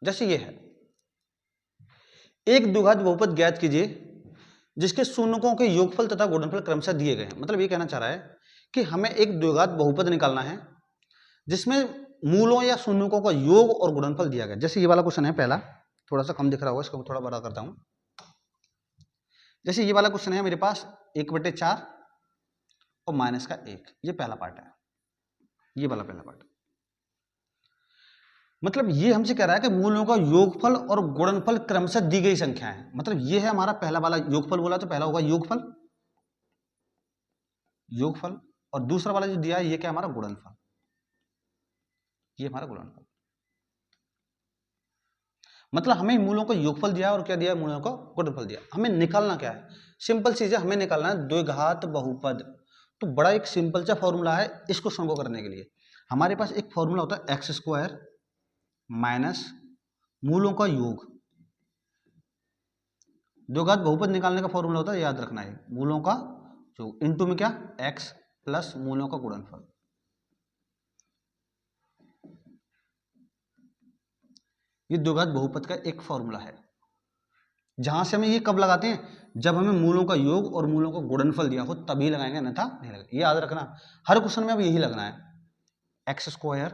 जैसे ये है, एक द्विघात बहुपद ज्ञात कीजिए जिसके शून्यकों के योगफल तथा गुणनफल क्रमशः दिए गए हैं। मतलब ये कहना चाह रहा है कि हमें एक द्विघात बहुपद निकालना है जिसमें मूलों या शून्यकों का योग और गुणनफल दिया गया। जैसे ये वाला क्वेश्चन है पहला, थोड़ा सा कम दिख रहा होगा, इसको थोड़ा बड़ा करता हूं। जैसे ये वाला क्वेश्चन है मेरे पास 1/4 और -1, ये पहला पार्ट है, ये वाला पहला पार्ट। मतलब ये हमसे कह रहा है कि मूलों का योगफल और गुणनफल क्रमशः दी गई संख्या है। मतलब ये है हमारा पहला वाला, योगफल बोला तो पहला होगा योगफल, योगफल, और दूसरा वाला जो दिया है ये क्या, हमारा गुणनफल, ये हमारा गुणनफल। मतलब हमें मूलों का योगफल दिया और क्या दिया है, मूलों का गुणनफल दिया। हमें निकालना क्या है, सिंपल चीज है, हमें निकालना है द्विघात बहुपद। तो बड़ा एक सिंपल सा फॉर्मूला है इस क्वेश्चन को करने के लिए। हमारे पास एक फॉर्मूला होता है x² माइनस मूलों का योग। द्विघात बहुपद निकालने का फॉर्मूला होता है, याद रखना है, मूलों का योग इनटू में क्या, x प्लस मूलों का गुणनफल। ये द्विघात बहुपद का एक फॉर्मूला है, जहां से हमें ये कब लगाते हैं, जब हमें मूलों का योग और मूलों का गुणनफल दिया हो तभी लगाएंगे, अन्यथा नहीं लगाएंगे। ये याद रखना, हर क्वेश्चन में अब यही लगना है, x²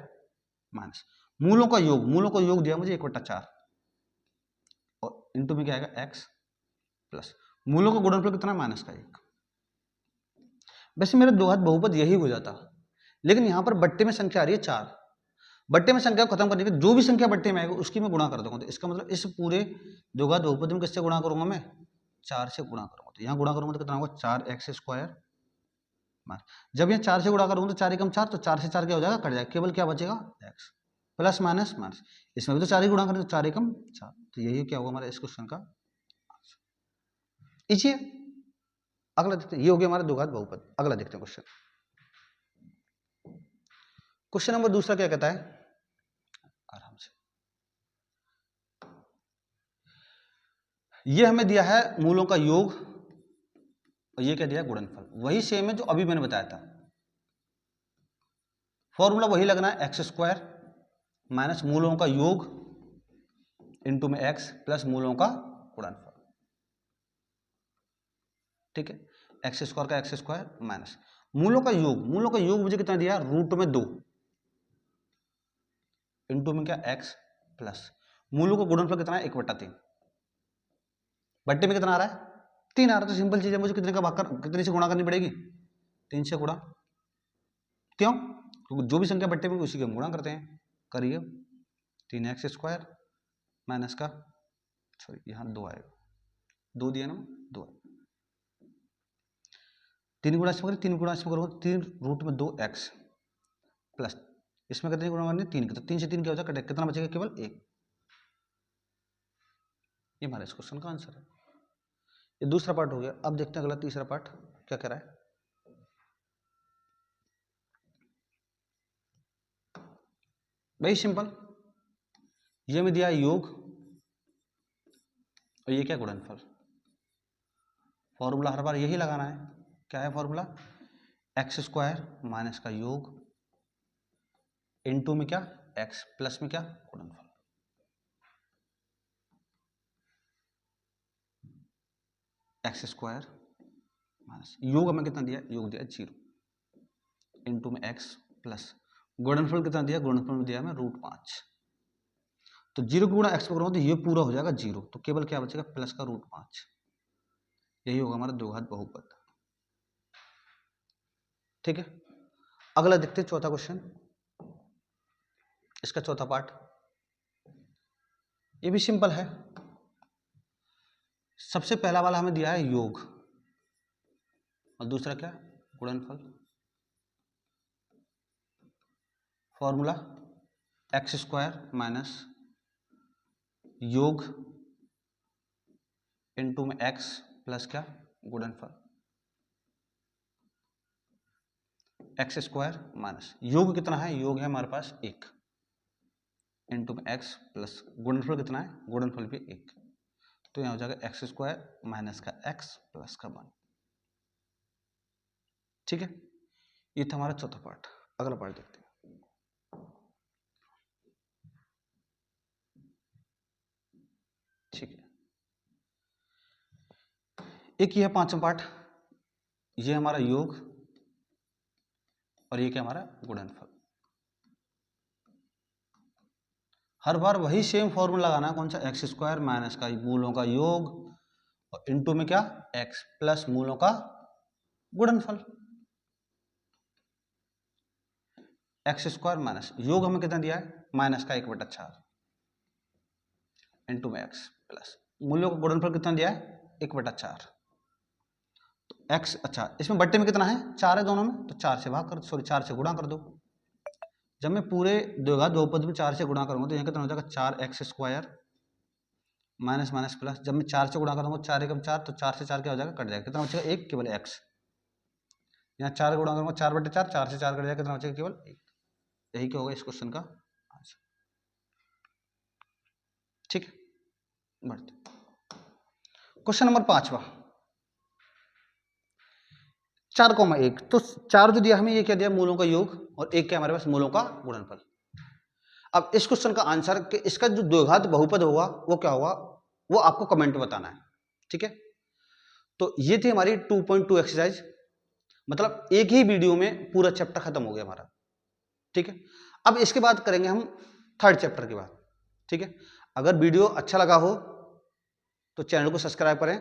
माइनस मूलों का योग, मूलों का योग दिया मुझे 1/4 और इनटू में क्या आएगा x प्लस मूलों का गुणनफल कितना, -1। वैसे मेरा द्विघात बहुपद यही हो जाता, लेकिन यहां पर बट्टे में संख्या आ रही है 4। बट्टे में संख्या को खत्म करने के जो भी संख्या बट्टे में आएगी उसकी मैं गुणा कर दूंगा। तो इसका मतलब इस पूरे द्विघात बहुपद में किससे गुणा करूंगा, मैं 4 से गुणा करूंगा। तो यहाँ गुणा करूंगा तो कितना होगा, 4x²। जब यहाँ 4 से गुणा करूंगा तो 4 एकम 4, तो 4 से 4 क्या हो जाएगा, कट जाएगा, केवल क्या बचेगा, x प्लस माइनस माइनस। इसमें भी तो 4 ही गुणा करें तो 4 एकम 4। तो यही क्या होगा हमारा इस क्वेश्चन का आंसर। इजी है। अगला देखते हैं, ये हो गया हमारा द्विघात बहुपद। अगला देखते हैं क्वेश्चन। क्वेश्चन नंबर दूसरा क्या कहता है, आराम से, ये हमें दिया है मूलों का योग और ये क्या दिया है, गुणनफल। वही सेम है जो अभी मैंने बताया था, फॉर्मूला वही लगना है, x² माइनस मूलों का योग इनटू में x प्लस मूलों का गुणनफल। ठीक है, x² का x² माइनस मूलों का योग, मूलों का योग मुझे कितना दिया, √2 इनटू में क्या, x प्लस मूलों का गुणनफल कितना है, 1/3। बट्टे में कितना आ रहा है, 3 आ रहा है। तो सिंपल चीज है, मुझे कितने का भाग कर, कितने से गुणा करनी पड़ेगी, 3 से गुणा। क्यों, क्योंकि जो भी संख्या बट्टे में उसी के हम गुणा करते हैं। करिए, 3x² माइनस का, सॉरी यहाँ 2 आएगा, 2 दिया ना, 2 आएगा। 3 गुणा इसमें करें, 3 गुणा इसमें करोगे 3√2x प्लस इसमें कितने गुणा करनी, 3 के, तो 3 से 3 क्या हो जाएगा, कितना बचेगा, केवल 1। ये हमारे इस क्वेश्चन का आंसर है। ये दूसरा पार्ट हो गया। अब देखते हैं अगला तीसरा पार्ट क्या कह रहा है। वेरी सिंपल, ये में दिया योग और ये क्या, गुणनफल। फॉर्मूला हर बार यही लगाना है, क्या है फॉर्मूला, x² माइनस का योग इनटू में क्या, x प्लस में क्या, गुणनफल। x² माइनस योग हमें कितना दिया, योग दिया 0 इनटू में x प्लस गुणनफल कितना दिया, गुणनफल में दिया हमें √5। तो 0 को गुणा x पे करूंगा तो ये पूरा हो जाएगा 0, तो केवल क्या बचेगा, प्लस का √5। यही होगा हमारा द्विघात बहुपद। ठीक है, अगला देखते हैं चौथा क्वेश्चन, इसका चौथा पार्ट। ये भी सिंपल है। सबसे पहला वाला हमें दिया है योग और दूसरा क्या, गुणनफल। फॉर्मूला x² माइनस योग इनटू में x प्लस क्या, गुणनफल। x² माइनस योग कितना है, योग है हमारे पास 1 इनटू में x प्लस गुणनफल कितना है, गुणनफल भी 1। तो यहां हो जाएगा x² माइनस का x प्लस का 1। ठीक है, ये था हमारा चौथा पार्ट। अगला पार्ट देखते हैं। एक ये है पांचवा पार्ट, ये हमारा योग और ये क्या हमारा गुणनफल। हर बार वही सेम फॉर्मूला लगाना है, कौन सा, एक्स स्क्वायर माइनस का मूलों का योग और इनटू में क्या एक्स प्लस मूलों का गुणनफल। एक्स स्क्वायर माइनस योग हमें कितना दिया है माइनस का 1/4 इनटू में एक्स प्लस मूल्यों का गुणनफल कितना दिया है 1/4। तो एक्स, अच्छा इसमें बट्टे में कितना है 4 है दोनों में, तो 4 से भाग कर, सॉरी 4 से गुणा कर दो। जब मैं पूरे द्विघात बहुपद में 4 से गुणा करूंगा तो यहाँ कितना हो जाएगा 4x square minus minus plus. जब मैं 4 से गुणा करूंगा 4 एकम 4, तो 4 से 4 क्या हो जाएगा कट जाएगा, कितना बचेगा 1 केवल x। यहाँ 4 गुणा करूंगा 4/4, 4 से 4 कट जाएगा, कितना बचेगा केवल 1। यही क्या होगा इस क्वेश्चन का आंसर। ठीक है, बढ़ते क्वेश्चन नंबर 5वां, 4,1। तो 4 जो दिया हमें, ये क्या दिया मूलों का योग और 1 क्या हमारे पास मूलों का गुणनफल। अब इस क्वेश्चन का आंसर कि इसका जो द्विघात बहुपद होगा वो क्या होगा, वो आपको कमेंट में बताना है। ठीक है, तो ये थी हमारी 2.2 एक्सरसाइज, मतलब एक ही वीडियो में पूरा चैप्टर खत्म हो गया हमारा। ठीक है, अब इसके बाद करेंगे हम थर्ड चैप्टर के बाद। ठीक है, अगर वीडियो अच्छा लगा हो तो चैनल को सब्सक्राइब करें।